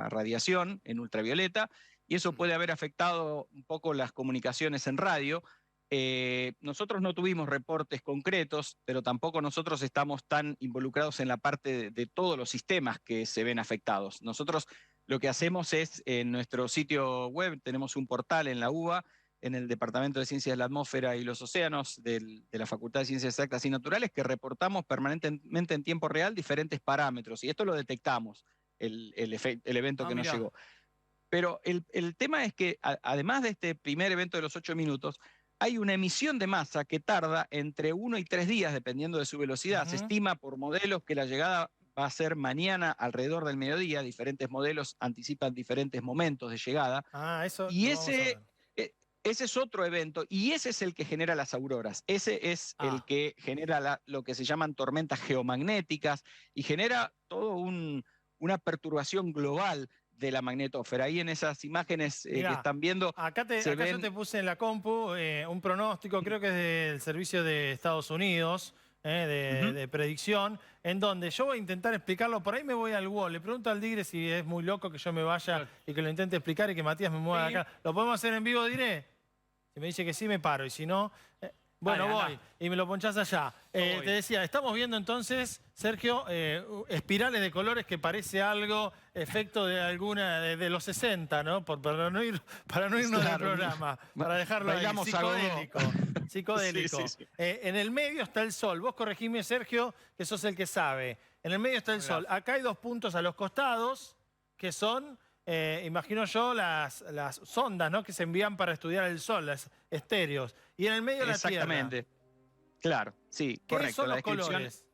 radiación en ultravioleta y eso puede haber afectado un poco las comunicaciones en radio. Nosotros no tuvimos reportes concretos, pero tampoco nosotros estamos tan involucrados en la parte de todos los sistemas que se ven afectados. Nosotros lo que hacemos es, en nuestro sitio web, tenemos un portal en la UBA, en el Departamento de Ciencias de la Atmósfera y los Océanos de la Facultad de Ciencias Exactas y Naturales, que reportamos permanentemente en tiempo real diferentes parámetros, y esto lo detectamos, el evento que nos llegó. Pero el tema es que, además de este primer evento de los 8 minutos, hay una emisión de masa que tarda entre 1 y 3 días, dependiendo de su velocidad. Se estima por modelos que la llegada va a ser mañana alrededor del mediodía. Diferentes modelos anticipan diferentes momentos de llegada. Eso y ese es otro evento, y ese es el que genera las auroras. Ese es el que genera lo que se llaman tormentas geomagnéticas y genera toda una perturbación global de la magnetósfera. Ahí en esas imágenes que están viendo... Acá yo te puse en la compu un pronóstico, creo que es del Servicio de Estados Unidos, de predicción, en donde yo voy a intentar explicarlo. Por ahí me voy al wall. Le pregunto al Digre si es muy loco que yo me vaya y que lo intente explicar y que Matías me mueva de acá. ¿Lo podemos hacer en vivo, Digre? Si me dice que sí, me paro. Y si no... Bueno, voy. Y me lo ponchás allá. Te decía, estamos viendo entonces, Sergio, espirales de colores que parece algo, efecto de alguna, de los 60, ¿no? Para no irnos del programa, para dejarlo ahí, psicodélico. Psicodélico. Sí. En el medio está el sol. Vos corregime, Sergio, que sos el que sabe. En el medio está el sol. Acá hay 2 puntos a los costados, que son... imagino yo las sondas, ¿no? Que se envían para estudiar el sol, las estéreos. Y en el medio la Tierra. Exactamente. Claro, sí, ¿Qué correcto. son los colores?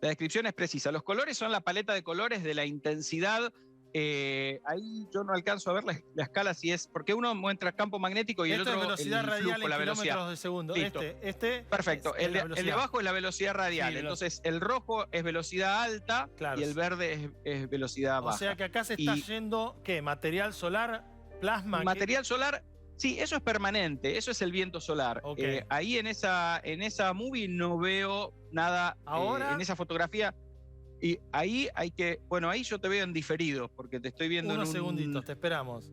La descripción es precisa. Los colores son la paleta de colores de la intensidad. Ahí yo no alcanzo a ver la escala si es... Porque uno muestra campo magnético y el otro es velocidad radial flujo, en kilómetros de segundo. Perfecto. El de abajo es la velocidad radial. Sí, entonces el rojo es velocidad alta y el verde es velocidad baja. O sea que acá se está yendo, ¿qué? ¿Material solar? ¿Plasma? Material solar... Sí, eso es permanente, eso es el viento solar. Ahí en esa movie no veo nada. ¿Ahora? En esa fotografía. Y ahí hay que... Bueno, ahí yo te veo en diferido, porque te estoy viendo Unos segunditos, te esperamos.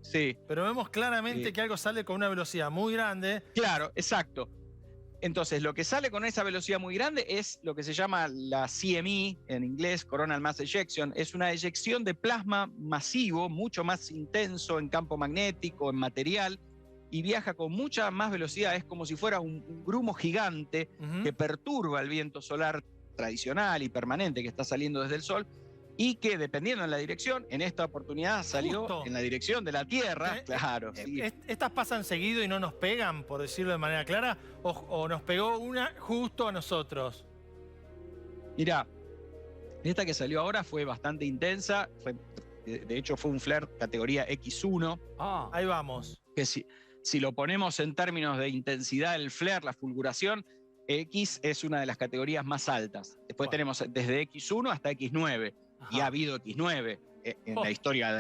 Sí. Pero vemos claramente que algo sale con una velocidad muy grande. Claro, exacto. Entonces, lo que sale con esa velocidad muy grande es lo que se llama la CME, en inglés, Coronal Mass Ejection. Es una eyección de plasma masivo, mucho más intenso en campo magnético, en material, y viaja con mucha más velocidad. Es como si fuera un grumo gigante que perturba el viento solar tradicional y permanente que está saliendo desde el Sol, y que, dependiendo de la dirección, en esta oportunidad salió en la dirección de la Tierra. Claro. Sí. ¿Estas pasan seguido y no nos pegan, por decirlo de manera clara? ¿O nos pegó una justo a nosotros? Mirá, esta que salió ahora fue bastante intensa. De hecho, fue un flare categoría X1. Ahí vamos. Que si lo ponemos en términos de intensidad del flare, la fulguración, X es una de las categorías más altas. Después tenemos desde X1 hasta X9. Y ha habido X9 en la historia,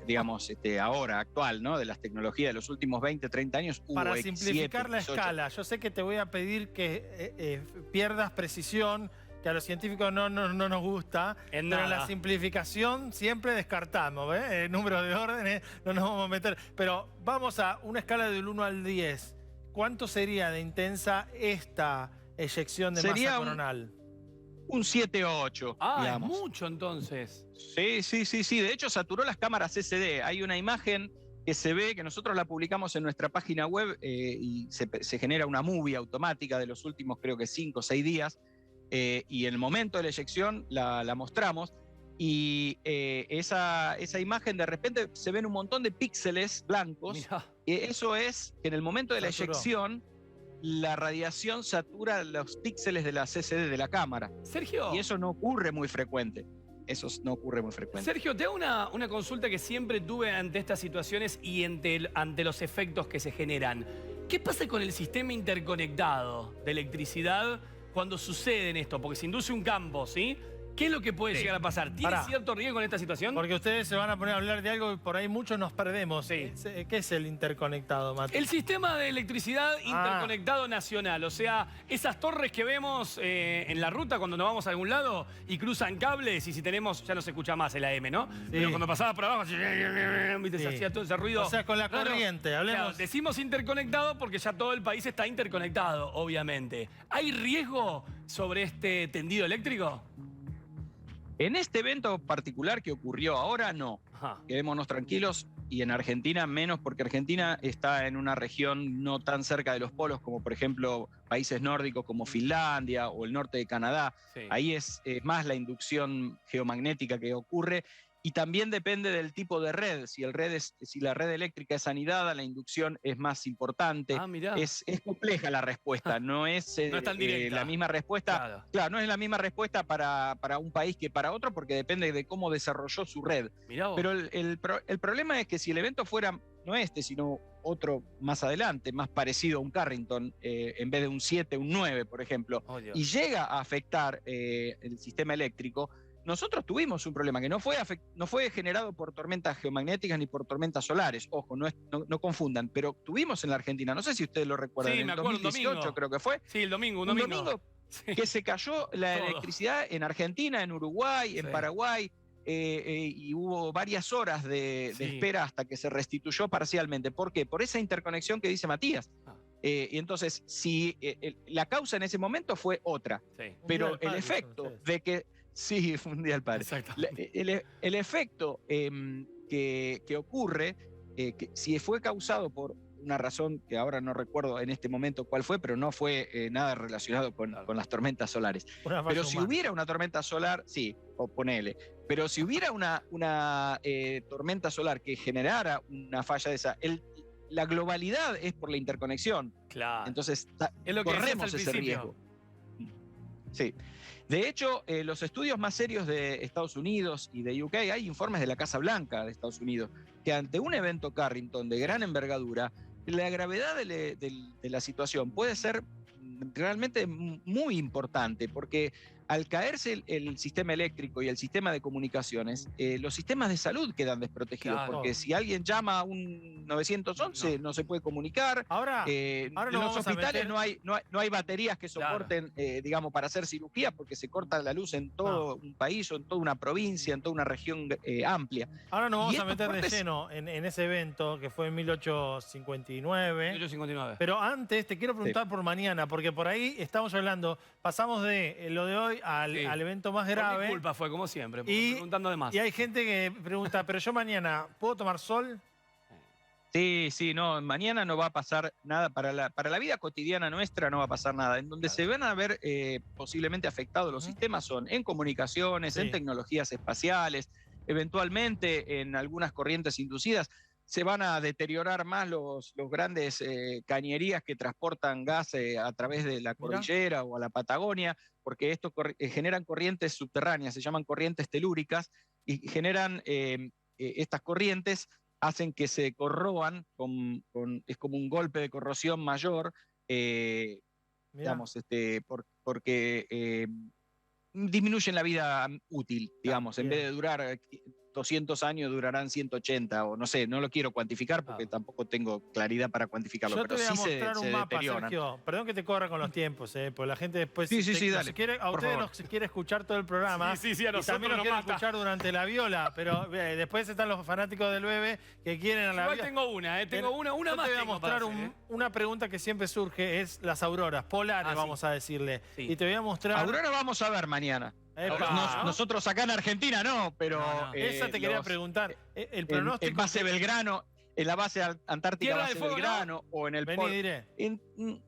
digamos, ahora, actual, ¿no? De las tecnologías de los últimos 20, 30 años. Para X7, simplificar la X8. escala, yo sé que te voy a pedir que pierdas precisión, que a los científicos no nos gusta, pero en la simplificación siempre descartamos, números de órdenes, no nos vamos a meter. Pero vamos a una escala del 1 al 10. ¿Cuánto sería de intensa esta eyección de masa coronal? Un 7-8, digamos. Es mucho entonces. Sí. De hecho, saturó las cámaras SD. Hay una imagen que se ve, que nosotros la publicamos en nuestra página web y se genera una movie automática de los últimos, creo que 5 o 6 días, y en el momento de la eyección la mostramos. Y esa imagen de repente se ven un montón de píxeles blancos. Mirá. Eso es que en el momento de la Saturó. eyección, la radiación satura los píxeles de la CCD de la cámara. Sergio. Y eso no ocurre muy frecuente. Eso no ocurre muy frecuente. Sergio, te hago una consulta que siempre tuve ante estas situaciones y ante los efectos que se generan. ¿Qué pasa con el sistema interconectado de electricidad cuando sucede en esto? Porque se induce un campo, ¿sí? ¿Qué es lo que puede llegar a pasar? ¿Tiene Pará. cierto riesgo en esta situación? Porque ustedes se van a poner a hablar de algo y por ahí muchos nos perdemos. Sí. ¿Qué es el interconectado, Mati? El sistema de electricidad interconectado nacional, o sea, esas torres que vemos en la ruta cuando nos vamos a algún lado y cruzan cables y si tenemos, ya no se escucha más el AM, ¿no? Pero cuando pasaba por abajo, ¿viste? Se hacía todo ese ruido. O sea, con la raro. corriente, hablemos. Claro, decimos interconectado porque ya todo el país está interconectado, obviamente. ¿Hay riesgo sobre este tendido eléctrico? En este evento particular que ocurrió ahora, no. Ajá. Quedémonos tranquilos, y en Argentina menos, porque Argentina está en una región no tan cerca de los polos como por ejemplo países nórdicos como Finlandia o el norte de Canadá. Sí. Ahí es más la inducción geomagnética que ocurre, y también depende del tipo de red. Si la red eléctrica es anidada, la inducción es más importante. Ah, mirá. Es compleja la respuesta, no es, No es tan directa. la misma respuesta. Claro. Claro, no es la misma respuesta para un país que para otro, porque depende de cómo desarrolló su red. Mirá vos. Pero el problema es que si el evento fuera no este, sino otro más adelante, más parecido a un Carrington, en vez de un 7, un 9, por ejemplo, Oh, Dios. y llega a afectar el sistema eléctrico, nosotros tuvimos un problema que no fue generado por tormentas geomagnéticas ni por tormentas solares. Ojo, no confundan, pero tuvimos en la Argentina, no sé si ustedes lo recuerdan, Sí, en me el acuerdo, un 2018 domingo. creo que fue. Sí, el domingo, un Un domingo. domingo Sí. que se cayó la Todo. electricidad en Argentina, en Uruguay, en Sí. Paraguay, y hubo varias horas de Sí. espera hasta que se restituyó parcialmente. ¿Por qué? Por esa interconexión que dice Matías. Ah. Y entonces, si la causa en ese momento fue otra, Sí. pero Día del el Padre, efecto ustedes. de que... Sí, fue un día del padre. Exacto. El efecto que ocurre, que si fue causado por una razón que ahora no recuerdo en este momento cuál fue, pero no fue nada relacionado con las tormentas solares. Una Pero falla si humana. hubiera una tormenta solar, sí, o ponele. Pero si hubiera una tormenta solar que generara una falla de esa, la globalidad es por la interconexión. Claro. Entonces, Es lo que decías corremos al ese principio. riesgo. Sí. De hecho, los estudios más serios de Estados Unidos y de UK, hay informes de la Casa Blanca de Estados Unidos, que ante un evento Carrington de gran envergadura, la gravedad de la situación puede ser realmente muy importante, porque al caerse el sistema eléctrico y el sistema de comunicaciones, los sistemas de salud quedan desprotegidos, Claro. porque si alguien llama a un 911 no se puede comunicar. Ahora En nos los vamos a hospitales meter- no hay baterías que Claro. soporten, digamos, para hacer cirugía, porque se corta la luz en todo un país o en toda una provincia, en toda una región amplia. ahora nos vamos Y a estos meter de cortes- lleno en ese evento que fue en 1859. 1859. Pero antes te quiero preguntar por mañana, porque por ahí estamos hablando, pasamos de lo de hoy al Sí. evento más Por grave. mi culpa fue, como siempre, Y- preguntando de más. Y hay gente que pregunta, pero yo mañana, ¿puedo tomar sol? Sí, no, mañana no va a pasar nada, para la vida cotidiana nuestra no va a pasar nada. En donde se van a ver posiblemente afectados los sistemas son en comunicaciones, Sí. en tecnologías espaciales, eventualmente en algunas corrientes inducidas. Se van a deteriorar más los grandes cañerías que transportan gas a través de la cordillera o a la Patagonia, porque esto generan corrientes subterráneas, se llaman corrientes telúricas, y generan estas corrientes, hacen que se corroan, es como un golpe de corrosión mayor, Mirá. digamos, porque disminuyen la vida útil, digamos, en bien. vez de durar 200 años durarán 180, o no sé, no lo quiero cuantificar porque tampoco tengo claridad para cuantificarlo, Yo te pero voy a sí mostrar se un mapa, deterioran. Sergio. Perdón que te corra con los tiempos, porque la gente después... Sí, dale. A Por ustedes favor. nos quiere escuchar todo el programa. Sí, a y nosotros también nos nos quiere mata. escuchar durante la viola, pero después están los fanáticos del bebé que quieren a la Igual viola. tengo una, tengo una Yo más. te voy a tengo mostrar para hacer, una pregunta que siempre surge, es las auroras polares, Ah, sí. vamos a decirle. Sí. Y te voy a mostrar... Aurora vamos a ver mañana. Epa. Nosotros acá en Argentina no, pero... No. Esa te quería preguntar. El pronóstico... En base Belgrano, en la base antártica Tierra base del Fuego, Belgrano o en el Vení, polo. diré.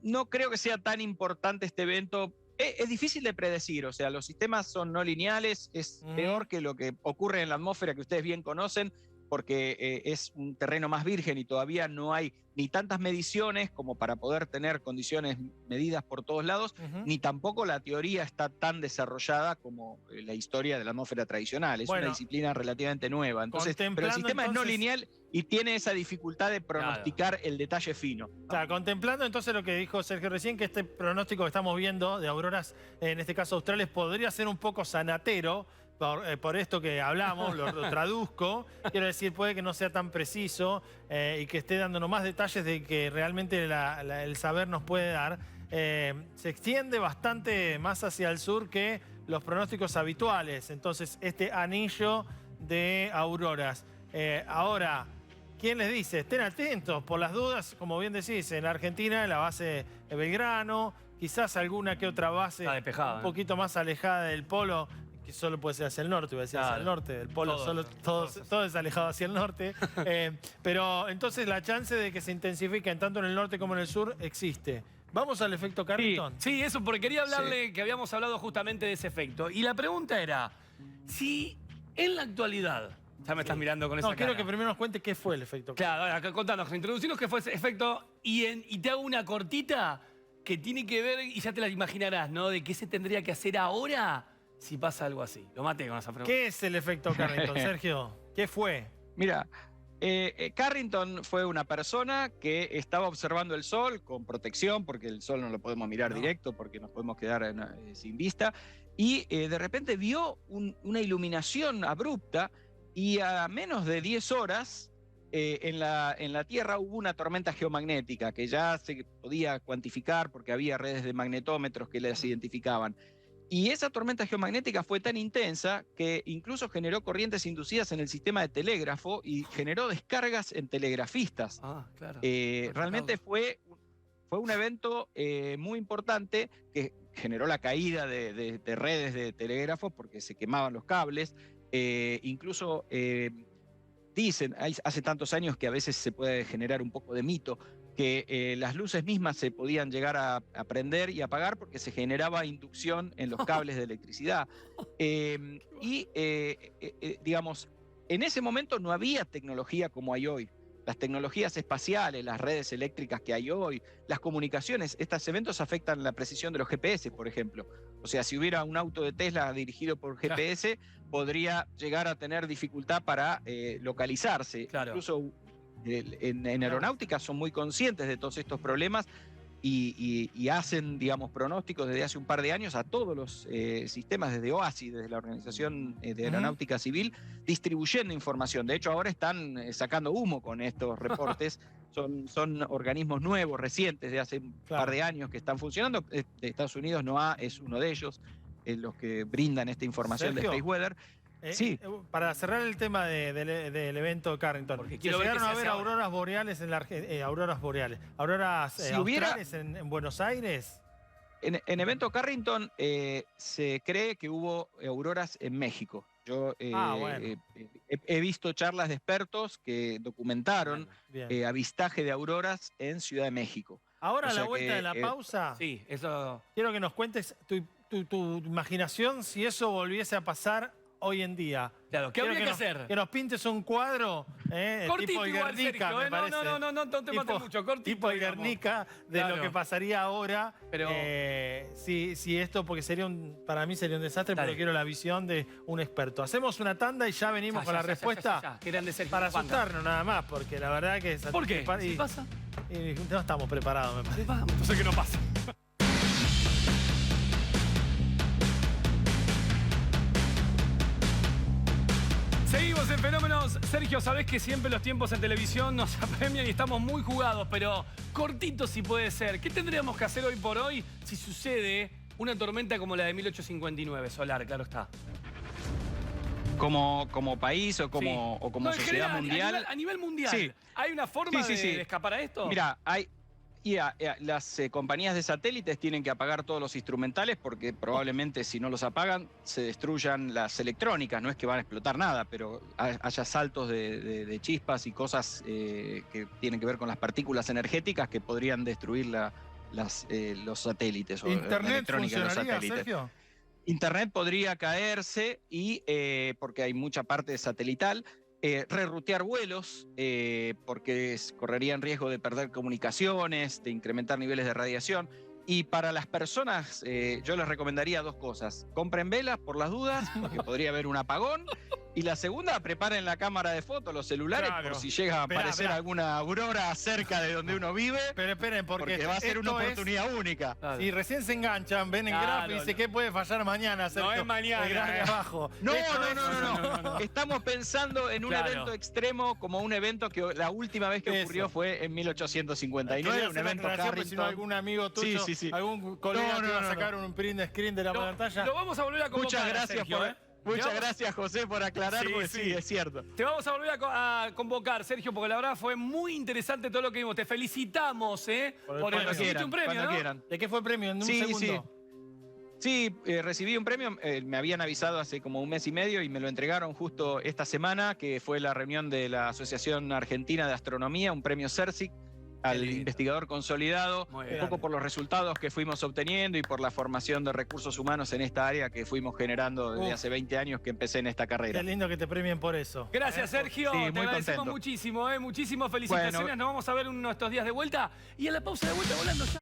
No creo que sea tan importante este evento. es difícil de predecir, o sea, los sistemas son no lineales, es peor que lo que ocurre en la atmósfera que ustedes bien conocen, porque es un terreno más virgen y todavía no hay ni tantas mediciones como para poder tener condiciones medidas por todos lados, ni tampoco la teoría está tan desarrollada como la historia de la atmósfera tradicional. Es una disciplina relativamente nueva. Entonces, pero el sistema es no lineal y tiene esa dificultad de pronosticar el detalle fino. Claro, contemplando entonces lo que dijo Sergio recién, que este pronóstico que estamos viendo de auroras, en este caso australes, podría ser un poco sanatero, por esto que hablamos, lo traduzco. Quiero decir, puede que no sea tan preciso y que esté dándonos más detalles de que realmente el saber nos puede dar. Se extiende bastante más hacia el sur que los pronósticos habituales. Entonces, este anillo de auroras. Ahora, ¿quién les dice? Estén atentos, por las dudas, como bien decís, en Argentina, en la base de Belgrano, quizás alguna que otra base despejada, un poquito más alejada del polo, que solo puede ser hacia el norte, voy a decir hacia el norte del polo, todo es alejado hacia el norte. Pero entonces la chance de que se intensifiquen tanto en el norte como en el sur existe. ¿Vamos al efecto Carrington? Sí, eso, porque quería hablarle, que habíamos hablado justamente de ese efecto. Y la pregunta era, si en la actualidad, ya me estás mirando con esa cara. Quiero que primero nos cuente qué fue el efecto Carrington. Claro, ahora, contanos, introducirnos qué fue ese efecto y te hago una cortita que tiene que ver, y ya te la imaginarás, ¿no? De qué se tendría que hacer ahora si pasa algo así. Lo maté con esa pregunta. ¿Qué es el efecto Carrington, Sergio? ¿Qué fue? Mira, Carrington fue una persona que estaba observando el sol con protección, porque el sol no lo podemos mirar directo, porque nos podemos quedar sin vista, y de repente vio una iluminación abrupta y a menos de 10 horas en la Tierra hubo una tormenta geomagnética que ya se podía cuantificar porque había redes de magnetómetros que las identificaban. Y esa tormenta geomagnética fue tan intensa que incluso generó corrientes inducidas en el sistema de telégrafo y generó descargas en telegrafistas. Claro. Realmente fue un evento muy importante que generó la caída de redes de telégrafos porque se quemaban los cables. Incluso dicen, hace tantos años que a veces se puede generar un poco de mito, que las luces mismas se podían llegar a prender y apagar porque se generaba inducción en los cables de electricidad. Digamos, en ese momento no había tecnología como hay hoy. Las tecnologías espaciales, las redes eléctricas que hay hoy, las comunicaciones, estos eventos afectan la precisión de los GPS, por ejemplo. O sea, si hubiera un auto de Tesla dirigido por GPS, podría llegar a tener dificultad para localizarse. Incluso en aeronáutica son muy conscientes de todos estos problemas y hacen, digamos, pronósticos desde hace un par de años a todos los sistemas, desde OASI, desde la Organización de Aeronáutica Civil, distribuyendo información. De hecho, ahora están sacando humo con estos reportes. Son organismos nuevos, recientes, de hace un par de años que están funcionando. De Estados Unidos, NOAA es uno de ellos, los que brindan esta información de Space Weather. Sí. Para cerrar el tema del evento Carrington, porque ¿se llegaron a ver auroras boreales en la auroras australes en Buenos Aires? En evento Carrington se cree que hubo auroras en México. Yo he visto charlas de expertos que documentaron avistaje de auroras en Ciudad de México. Ahora, a la vuelta de la pausa, quiero que nos cuentes tu imaginación si eso volviese a pasar hoy en día. Claro, ¿qué habría que hacer? Que nos pintes un cuadro, tipo el Guernica, me parece. No te mates mucho, cortito. Tipo el Guernica de lo que pasaría ahora. Pero si esto, porque para mí sería un desastre, pero quiero la visión de un experto. Hacemos una tanda y ya venimos con la respuesta. Para asustarnos nada más, porque la verdad que... ¿Por qué? ¿Qué pasa? No estamos preparados, me parece. Entonces que no pasa. Seguimos en Fenómenos. Sergio, sabés que siempre los tiempos en televisión nos apremian y estamos muy jugados, pero cortito si puede ser. ¿Qué tendríamos que hacer hoy por hoy si sucede una tormenta como la de 1859, solar, claro está? Como país o como sociedad general, mundial. A nivel mundial. ¿Hay una forma de escapar a esto? Mira, las compañías de satélites tienen que apagar todos los instrumentales porque probablemente si no los apagan se destruyan las electrónicas. No es que van a explotar nada, pero haya saltos de chispas y cosas que tienen que ver con las partículas energéticas que podrían destruir los satélites o la ¿Internet electrónica de los funcionaría, satélites. Sergio? Internet podría caerse y, porque hay mucha parte satelital, rerutear vuelos, porque correrían riesgo de perder comunicaciones, de incrementar niveles de radiación. Y para las personas, yo les recomendaría 2 cosas. Compren velas por las dudas, porque podría haber un apagón. Y la segunda, preparen la cámara de fotos, los celulares, Claro. por si llega a aparecer Esperá. alguna aurora cerca de donde uno vive, Pero esperen, porque va a ser una esto es- oportunidad única. Claro. Si recién se enganchan, ven el Claro, gráfico y dice no. ¿qué puede fallar mañana, Sergio? es mañana, El gran de abajo. No, Esto es- no. Estamos pensando en un Claro. evento extremo, como un evento que la última vez que Eso. ocurrió fue en 1859, Quería un hacer la evento aclaración, porque si no Carrington. algún amigo tuyo, Sí. algún colega No, te va a no. sacar un print screen de la pantalla. Lo vamos a volver a convocar. Muchas gracias, Sergio, por, ¿eh? muchas Te vamos- gracias, José, por aclarar, Sí, porque sí. sí, es cierto. Te vamos a volver a convocar, Sergio, porque la verdad fue muy interesante todo lo que vimos. Te felicitamos, ¿eh? Por el Por premio. recibiste un premio, cuando ¿no? quieran. ¿De qué fue el premio? En un Sí, segundo. Sí, recibí un premio, me habían avisado hace como un mes y medio y me lo entregaron justo esta semana, que fue la reunión de la Asociación Argentina de Astronomía, un premio CERSIC al lindo. investigador consolidado, Muy un bien. poco por los resultados que fuimos obteniendo y por la formación de recursos humanos en esta área que fuimos generando desde Uf. hace 20 años que empecé en esta carrera. Qué lindo que te premien por eso. Gracias, Sergio. Sí, Te muy agradecemos contento. muchísimo, ¿eh? Muchísimas felicitaciones. Bueno. Nos vamos a ver uno de estos días de vuelta. Y a la pausa de vuelta volando ya.